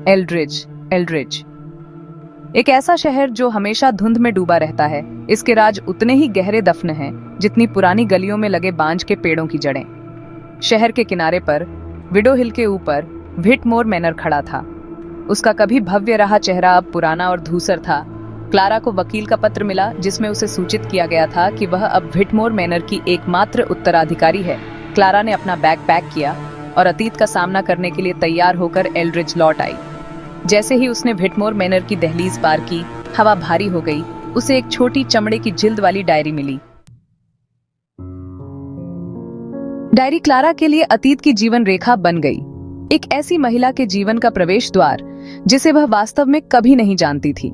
Eldridge. Eldridge एक ऐसा शहर जो हमेशा धुंध में डूबा रहता है। इसके राज उतने ही गहरे दफन हैं जितनी पुरानी गलियों में लगे बांज के पेड़ों की जड़ें। शहर के किनारे पर विडो हिल के ऊपर व्हिटमोर मैनर खड़ा था। उसका कभी भव्य रहा चेहरा अब पुराना और धूसर था। क्लारा को वकील का पत्र मिला जिसमें उसे सूचित किया गया था कि वह अब व्हिटमोर मैनर की एकमात्र उत्तराधिकारी है। क्लारा ने अपना बैग पैक किया और अतीत का सामना करने के लिए तैयार होकर एल्ड्रिज लौट आई। जैसे ही उसने व्हिटमोर मैनर की दहलीज पार की, हवा भारी हो गई। उसे एक छोटी चमड़े की जिल्द वाली डायरी मिली। डायरी क्लारा के लिए अतीत की जीवन रेखा बन गई, एक ऐसी महिला के जीवन का प्रवेश द्वार जिसे वह वास्तव में कभी नहीं जानती थी।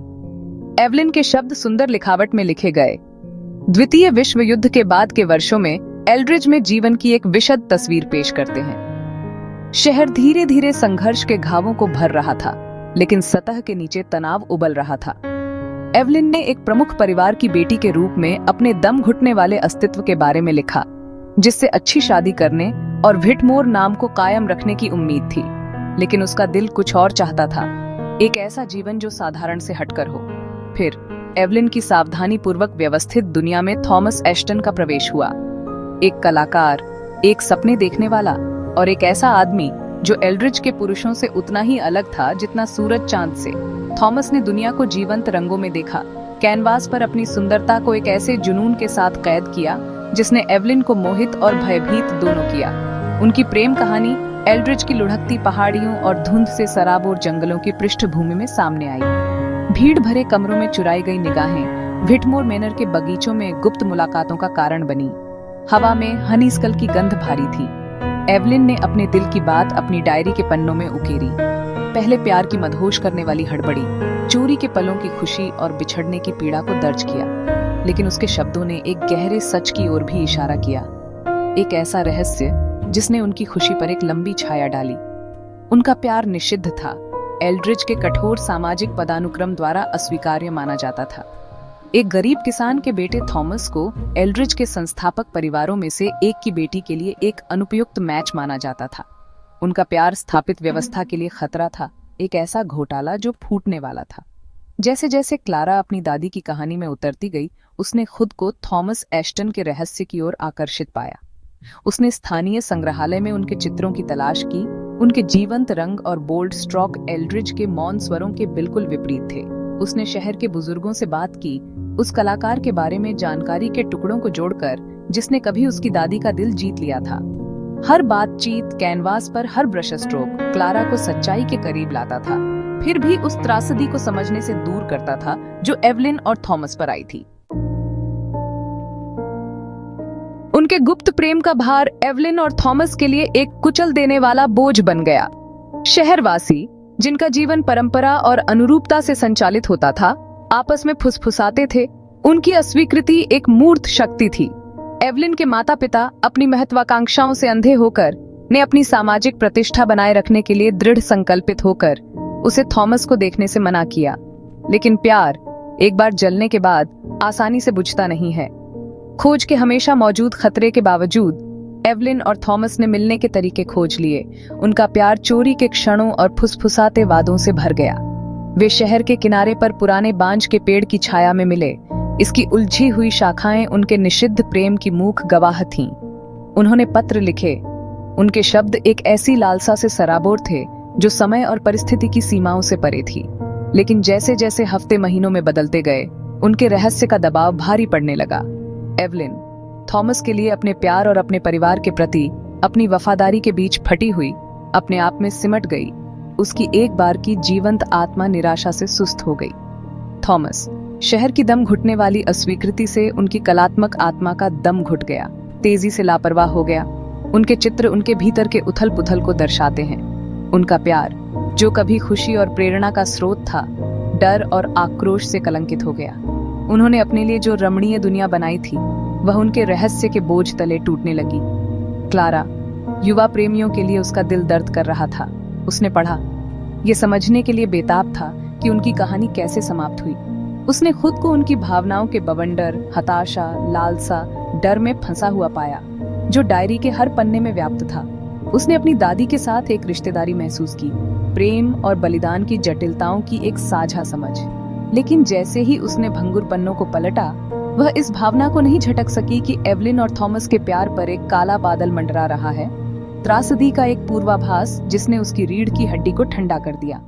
एवलिन के शब्द सुंदर लिखावट में लिखे गए। द्वितीय विश्व युद्ध के बाद के वर्षों में एल्ड्रिज में जीवन की एक विशद तस्वीर पेश करते हैं। शहर धीरे धीरे संघर्ष के घावों को भर रहा था, लेकिन सतह के नीचे तनाव उबल रहा था। एवलिन ने एक प्रमुख परिवार की बेटी के रूप में अपने दम घुटने वाले अस्तित्व के बारे में लिखा, जिससे अच्छी शादी करने और व्हिटमोर नाम को कायम रखने की उम्मीद थी। लेकिन उसका दिल कुछ और चाहता था, एक ऐसा जीवन जो साधारण से हटकर हो। फिर एवलिन की सावधानी पूर्वक व्यवस्थित दुनिया में थॉमस एश्टन का प्रवेश हुआ। एक कलाकार, एक सपने देखने वाला और एक ऐसा आदमी जो एल्ड्रिज के पुरुषों से उतना ही अलग था जितना सूरज चांद से। थॉमस ने दुनिया को जीवंत रंगों में देखा, कैनवास पर अपनी सुंदरता को एक ऐसे जुनून के साथ कैद किया जिसने एवलिन को मोहित और भयभीत दोनों किया। उनकी प्रेम कहानी एल्ड्रिज की लुढ़कती पहाड़ियों और धुंध से सराबोर जंगलों की पृष्ठभूमि में सामने आई। भीड़ भरे कमरों में चुराई गई निगाहें व्हिटमोर मैनर के बगीचों में गुप्त मुलाकातों का कारण बनी। हवा में हनीस्कल की गंध भारी थी। एवलिन ने अपने दिल की बात अपनी डायरी के पन्नों में उकेरी। पहले प्यार की मदहोश करने वाली हड़बड़ी, चोरी के पलों की खुशी और बिछड़ने की पीड़ा को दर्ज किया। लेकिन उसके शब्दों ने एक गहरे सच की ओर भी इशारा किया, एक ऐसा रहस्य जिसने उनकी खुशी पर एक लंबी छाया डाली। उनका प्यार निषिद्ध था, एल्ड्रिज के कठोर सामाजिक पदानुक्रम द्वारा अस्वीकार्य माना जाता था। एक गरीब किसान के बेटे थॉमस को एल्ड्रिज के संस्थापक परिवारों में से एक की बेटी के लिए एक अनुपयुक्त मैच माना जाता था। उनका प्यार स्थापित व्यवस्था के लिए खतरा था, एक ऐसा घोटाला जो फूटने वाला था। जैसे जैसे क्लारा अपनी दादी की कहानी में उतरती गई, उसने खुद को थॉमस एश्टन के रहस्य की ओर आकर्षित पाया। उसने स्थानीय संग्रहालय में उनके चित्रों की तलाश की। उनके जीवंत रंग और बोल्ड स्ट्रोक एल्ड्रिज के मौन स्वरों के बिल्कुल विपरीत थे। उसने शहर के बुजुर्गों से बात की, उस कलाकार के बारे में जानकारी के टुकड़ों को जोड़कर जिसने कभी उसकी दादी का दिल जीत लिया था। हर बातचीत, कैनवास पर हर ब्रश स्ट्रोक क्लारा को सच्चाई के करीब लाता था, फिर भी उस त्रासदी को समझने से दूर करता था जो एवलिन और थॉमस पर आई थी। उनके गुप्त प्रेम का भार एवलिन और थॉमस के लिए एक कुचल देने वाला बोझ बन गया। शहरवासी, जिनका जीवन परंपरा और अनुरूपता से संचालित होता था, आपस में फुसफुसाते थे। उनकी अस्वीकृति एक मूर्त शक्ति थी। एवलिन के माता पिता अपनी महत्वाकांक्षाओं से अंधे होकर ने अपनी सामाजिक प्रतिष्ठा बनाए रखने के लिए दृढ़ संकल्पित होकर उसे थॉमस को देखने से मना किया। लेकिन प्यार एक बार जलने के बाद आसानी से बुझता नहीं है। खोज के हमेशा मौजूद खतरे के बावजूद एवलिन और थॉमस ने मिलने के तरीके खोज लिए। उनका प्यार चोरी के क्षणों और फुसफुसाते वादों से भर गया। वे शहर के किनारे पर पुराने बांज के पेड़ की छाया में मिले। इसकी उलझी हुई शाखाएं उनके निषिद्ध प्रेम की मूक गवाह थीं। उन्होंने पत्र लिखे। उनके शब्द एक ऐसी लालसा से सराबोर थे जो समय और परिस्थिति की सीमाओं से परे थी। लेकिन जैसे जैसे हफ्ते महीनों में बदलते गए, उनके रहस्य का दबाव भारी पड़ने लगा। एवलिन थॉमस के लिए अपने प्यार और अपने परिवार के प्रति अपनी वफादारी के बीच फटी हुई अपने आप में सिमट गई। उसकी एक बार की जीवंत आत्मा निराशा से सुस्त हो गई। थॉमस शहर की दम घुटने वाली अस्वीकृति से उनकी कलात्मक आत्मा का दम घुट गया, तेजी से लापरवाह हो गया। उनके चित्र उनके भीतर के उथल पुथल को दर्शाते हैं। उनका प्यार, जो कभी खुशी और प्रेरणा का स्रोत था, डर और आक्रोश से कलंकित हो गया। उन्होंने अपने लिए जो रमणीय दुनिया बनाई थी, वह उनके रहस्य के बोझ तले टूटने लगी। क्लारा युवा प्रेमियों के लिए उसका दिल दर्द कर रहा था। उसने पढ़ा, ये समझने के लिए बेताब था कि उनकी कहानी कैसे समाप्त हुई। उसने खुद को उनकी भावनाओं के बवंडर, हताशा, लालसा, डर में फंसा हुआ पाया, जो डायरी के हर पन्ने में व्याप्त था। उसने अपनी दादी के साथ एक रिश्तेदारी महसूस की, प्रेम और बलिदान की जटिलताओं की एक साझा समझ। लेकिन जैसे ही उसने भंगुर पन्नों को पलटा, वह इस भावना को नहीं झटक सकी कि एवलिन और थॉमस के प्यार पर एक काला बादल मंडरा रहा है, त्रासदी का एक पूर्वाभास जिसने उसकी रीढ़ की हड्डी को ठंडा कर दिया।